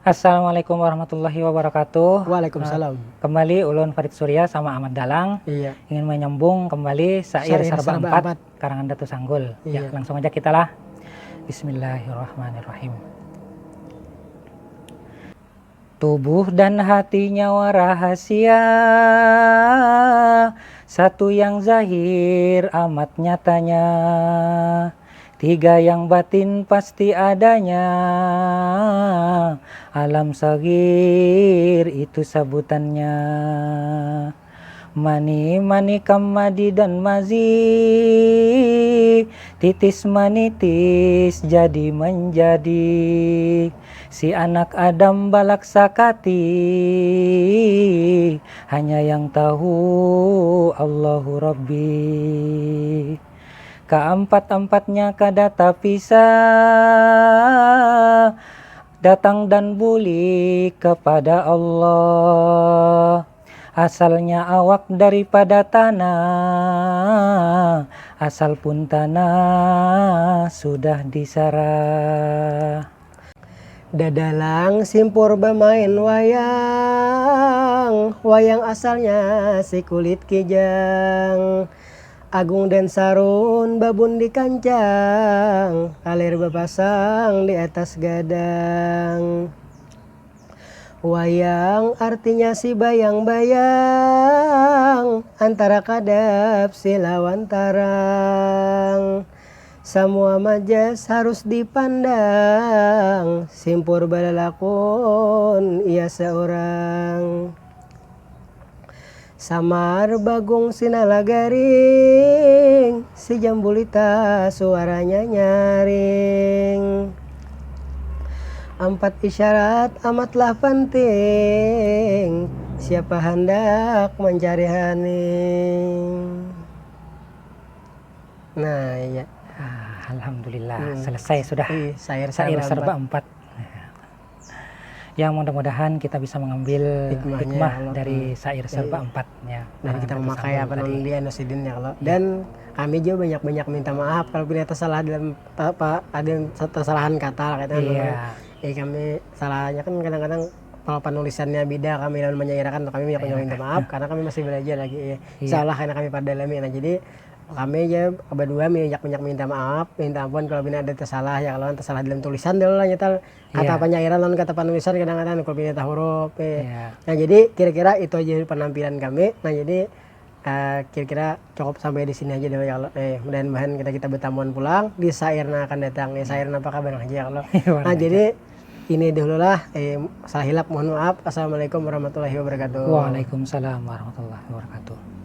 Assalamualaikum warahmatullahi wabarakatuh. Waalaikumsalam. Kembali Ulun Farid Surya sama Ahmad Dalang Iya. ingin menyambung kembali Syair Serba Serba Empat Empat. karangan Datu Sanggul. Ya, Iya. langsung aja kita lah. Bismillahirrahmanirrahim. Tubuh dan hati nyawa rahasia, satu yang zahir amat nyatanya, tiga yang batin pasti adanya, alam sagir itu sebutannya. Mani kamadi dan mazi, titis manitis jadi menjadi, si anak Adam balak sakati, hanya yang tahu Allahu Rabbi. Keempat-empatnya kada terpisah, datang dan bulik kepada Allah. Asalnya awak daripada tanah, asal pun tanah sudah disarah. Dadalang simpur bermain wayang, wayang asalnya si kulit kijang. Agung dan Sarun babun di kancang, alir berpasang di atas gadang. Wayang artinya si bayang-bayang, antara kadap si lawan tarang. Semua majas harus dipandang, simpur balalakon ia seorang. Samar bagung sinala garing, si jambulita suaranya nyaring. Empat isyarat amatlah penting, siapa hendak mencari haning. Nah, iya. Alhamdulillah, selesai sudah Syair Syair Serba Empat. Yang mudah-mudahan kita bisa mengambil hikmah dari Syair Serba Empat. Ya, dan kita memakai apa namanya dia Nasidin ya kalau. Dan kami juga banyak-banyak minta maaf kalau ternyata salah dalam apa ada kesalahan kata katanya. Kami salahnya kan kadang-kadang kalau penulisannya beda kami dalam menyairkan kami banyak minta maaf karena kami masih belajar lagi. Salah karena kami pada dalamnya. Nah, jadi kami aja berdua banyak minta maaf, minta ampun kalau bina ada tersalah ya kalau tersalah dalam tulisan dulu lah nyetel kata penyairan lawan kata penulisan kadang-kadang kalau bina huruf. Nah, jadi kira-kira itu aja penampilan kami. Nah, jadi kira-kira cukup sampai di sini aja deh ya Allah. Mudah-mudahan kita bertamuan pulang di Syairna akan datang. Syairna apa kabar aja ya Allah. Nah, jadi ini dulu lah, salah hilap mohon maaf. Assalamualaikum warahmatullahi wabarakatuh. Waalaikumsalam warahmatullahi wabarakatuh.